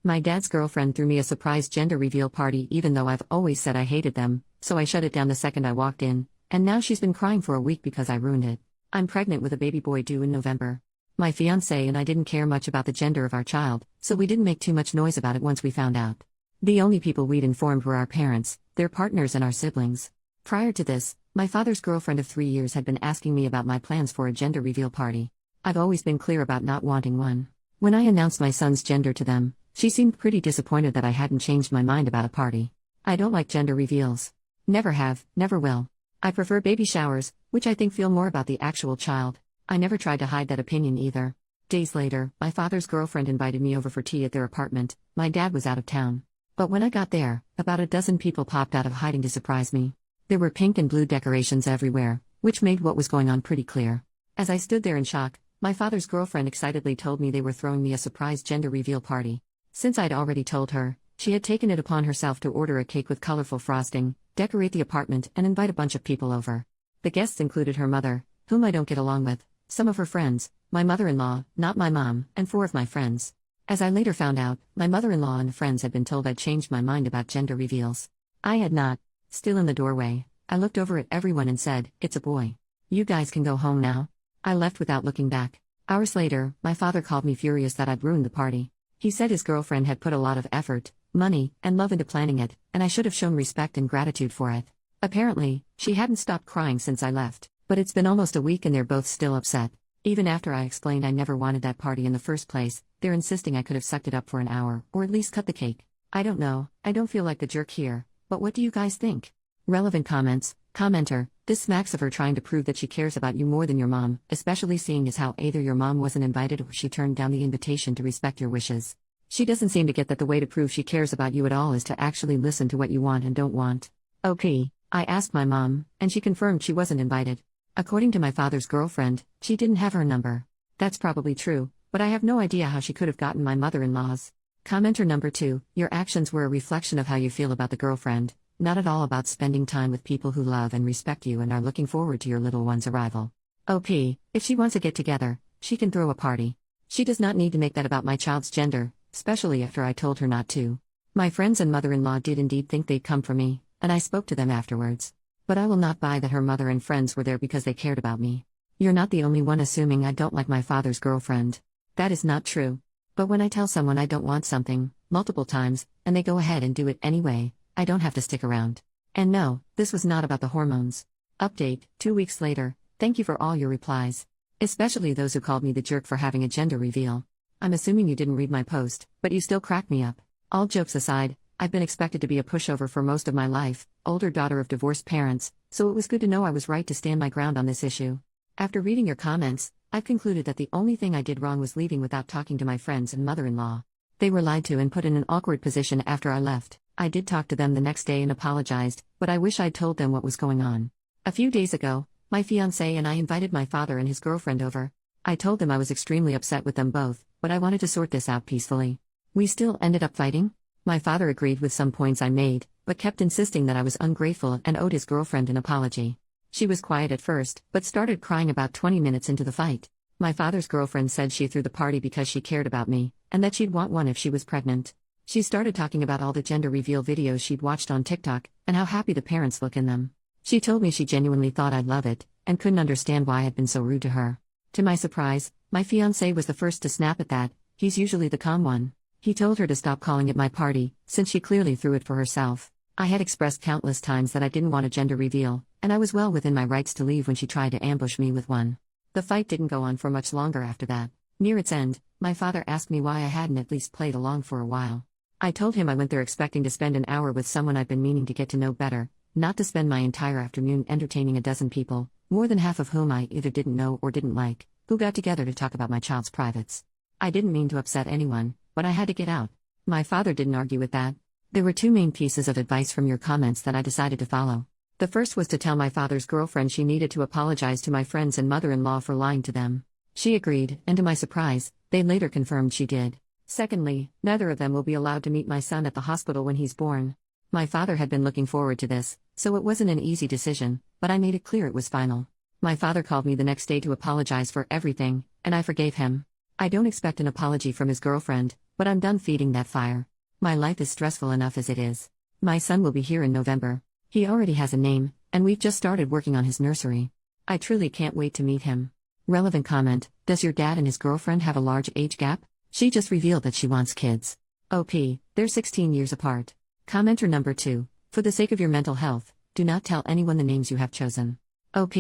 My dad's girlfriend threw me a surprise gender reveal party even though I've always said I hated them, so I shut it down the second I walked in, and now she's been crying for a week because I ruined it. I'm pregnant with a baby boy due in November. My fiancé and I didn't care much about the gender of our child, so we didn't make too much noise about it once we found out. The only people we'd informed were our parents, their partners and our siblings. Prior to this, my father's girlfriend of 3 years had been asking me about my plans for a gender reveal party. I've always been clear about not wanting one. When I announced my son's gender to them, she seemed pretty disappointed that I hadn't changed my mind about a party. I don't like gender reveals. Never have, never will. I prefer baby showers, which I think feel more about the actual child. I never tried to hide that opinion either. Days later, my father's girlfriend invited me over for tea at their apartment. My dad was out of town. But when I got there, about a dozen people popped out of hiding to surprise me. There were pink and blue decorations everywhere, which made what was going on pretty clear. As I stood there in shock, my father's girlfriend excitedly told me they were throwing me a surprise gender reveal party. Since I'd already told her, she had taken it upon herself to order a cake with colorful frosting, decorate the apartment, and invite a bunch of people over. The guests included her mother, whom I don't get along with, some of her friends, my mother-in-law, not my mom, and 4 of my friends. As I later found out, my mother-in-law and friends had been told I'd changed my mind about gender reveals. I had not. Still in the doorway, I looked over at everyone and said, "It's a boy. You guys can go home now." I left without looking back. Hours later, my father called me furious that I'd ruined the party. He said his girlfriend had put a lot of effort, money, and love into planning it, and I should have shown respect and gratitude for it. Apparently, she hadn't stopped crying since I left, but it's been almost a week and they're both still upset. Even after I explained I never wanted that party in the first place, they're insisting I could have sucked it up for an hour, or at least cut the cake. I don't know, I don't feel like the jerk here, but what do you guys think? Relevant comments. Commenter, this smacks of her trying to prove that she cares about you more than your mom, especially seeing as how either your mom wasn't invited or she turned down the invitation to respect your wishes. She doesn't seem to get that the way to prove she cares about you at all is to actually listen to what you want and don't want. Okay, I asked my mom, and she confirmed she wasn't invited. According to my father's girlfriend, she didn't have her number. That's probably true, but I have no idea how she could have gotten my mother-in-law's. Commenter number 2, your actions were a reflection of how you feel about the girlfriend, not at all about spending time with people who love and respect you and are looking forward to your little one's arrival. OP, if she wants to get together, she can throw a party. She does not need to make that about my child's gender, especially after I told her not to. My friends and mother-in-law did indeed think they'd come for me, and I spoke to them afterwards. But I will not buy that her mother and friends were there because they cared about me. You're not the only one assuming I don't like my father's girlfriend. That is not true. But when I tell someone I don't want something, multiple times, and they go ahead and do it anyway, I don't have to stick around. And no, this was not about the hormones. Update, 2 weeks later, thank you for all your replies. Especially those who called me the jerk for having a gender reveal. I'm assuming you didn't read my post, but you still crack me up. All jokes aside, I've been expected to be a pushover for most of my life, older daughter of divorced parents, so it was good to know I was right to stand my ground on this issue. After reading your comments, I've concluded that the only thing I did wrong was leaving without talking to my friends and mother-in-law. They were lied to and put in an awkward position after I left. I did talk to them the next day and apologized, but I wish I'd told them what was going on. A few days ago, my fiancé and I invited my father and his girlfriend over. I told them I was extremely upset with them both, but I wanted to sort this out peacefully. We still ended up fighting. My father agreed with some points I made, but kept insisting that I was ungrateful and owed his girlfriend an apology. She was quiet at first, but started crying about 20 minutes into the fight. My father's girlfriend said she threw the party because she cared about me, and that she'd want one if she was pregnant. She started talking about all the gender reveal videos she'd watched on TikTok, and how happy the parents look in them. She told me she genuinely thought I'd love it, and couldn't understand why I'd been so rude to her. To my surprise, my fiancé was the first to snap at that. He's usually the calm one. He told her to stop calling it my party, since she clearly threw it for herself. I had expressed countless times that I didn't want a gender reveal, and I was well within my rights to leave when she tried to ambush me with one. The fight didn't go on for much longer after that. Near its end, my father asked me why I hadn't at least played along for a while. I told him I went there expecting to spend an hour with someone I'd been meaning to get to know better, not to spend my entire afternoon entertaining a dozen people, more than half of whom I either didn't know or didn't like, who got together to talk about my child's privates. I didn't mean to upset anyone, but I had to get out. My father didn't argue with that. There were 2 main pieces of advice from your comments that I decided to follow. The first was to tell my father's girlfriend she needed to apologize to my friends and mother-in-law for lying to them. She agreed, and to my surprise, they later confirmed she did. Secondly, neither of them will be allowed to meet my son at the hospital when he's born. My father had been looking forward to this, so it wasn't an easy decision, but I made it clear it was final. My father called me the next day to apologize for everything, and I forgave him. I don't expect an apology from his girlfriend, but I'm done feeding that fire. My life is stressful enough as it is. My son will be here in November. He already has a name, and we've just started working on his nursery. I truly can't wait to meet him. Relevant comment: does your dad and his girlfriend have a large age gap? She just revealed that she wants kids. OP, they're 16 years apart. Commenter number 2: for the sake of your mental health, do not tell anyone the names you have chosen. OP,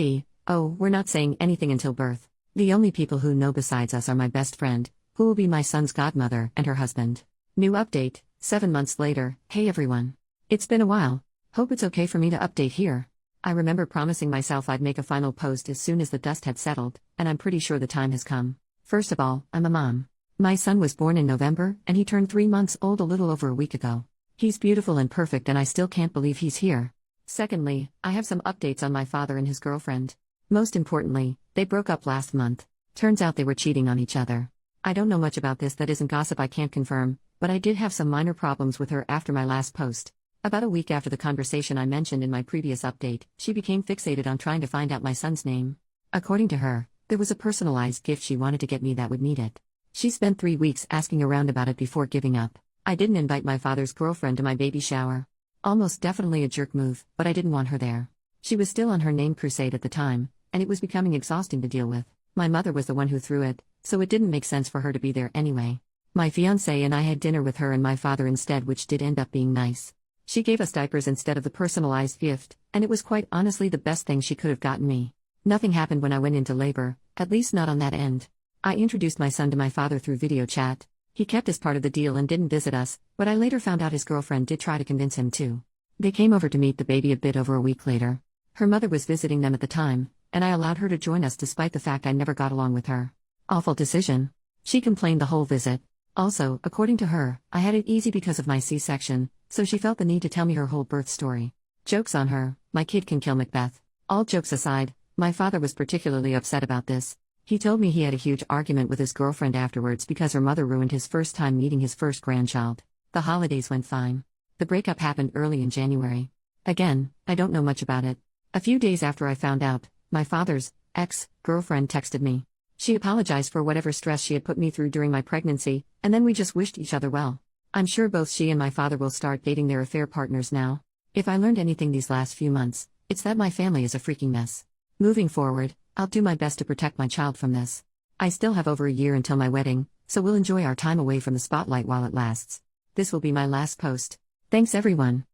oh, we're not saying anything until birth. The only people who know besides us are my best friend, who will be my son's godmother, and her husband. New update, 7 months later. Hey everyone. It's been a while. Hope it's okay for me to update here. I remember promising myself I'd make a final post as soon as the dust had settled, and I'm pretty sure the time has come. First of all, I'm a mom. My son was born in November, and he turned 3 months old a little over a week ago. He's beautiful and perfect, and I still can't believe he's here. Secondly, I have some updates on my father and his girlfriend. Most importantly, they broke up last month. Turns out they were cheating on each other. I don't know much about this that isn't gossip I can't confirm, but I did have some minor problems with her after my last post. About a week after the conversation I mentioned in my previous update, she became fixated on trying to find out my son's name. According to her, there was a personalized gift she wanted to get me that would need it. She spent 3 weeks asking around about it before giving up. I didn't invite my father's girlfriend to my baby shower. Almost definitely a jerk move, but I didn't want her there. She was still on her name crusade at the time, and it was becoming exhausting to deal with. My mother was the one who threw it, so it didn't make sense for her to be there anyway. My fiancé and I had dinner with her and my father instead, which did end up being nice. She gave us diapers instead of the personalized gift, and it was quite honestly the best thing she could have gotten me. Nothing happened when I went into labor, at least not on that end. I introduced my son to my father through video chat. He kept his part of the deal and didn't visit us, but I later found out his girlfriend did try to convince him to. They came over to meet the baby a bit over a week later. Her mother was visiting them at the time, and I allowed her to join us despite the fact I never got along with her. Awful decision. She complained the whole visit. Also, according to her, I had it easy because of my C-section, so she felt the need to tell me her whole birth story. Joke's on her, my kid can kill Macbeth. All jokes aside, my father was particularly upset about this. He told me he had a huge argument with his girlfriend afterwards because her mother ruined his first time meeting his first grandchild. The holidays went fine. The breakup happened early in January. Again, I don't know much about it. A few days after I found out, my father's ex-girlfriend texted me. She apologized for whatever stress she had put me through during my pregnancy, and then we just wished each other well. I'm sure both she and my father will start dating their affair partners now. If I learned anything these last few months, it's that my family is a freaking mess. Moving forward, I'll do my best to protect my child from this. I still have over a year until my wedding, so we'll enjoy our time away from the spotlight while it lasts. This will be my last post. Thanks everyone.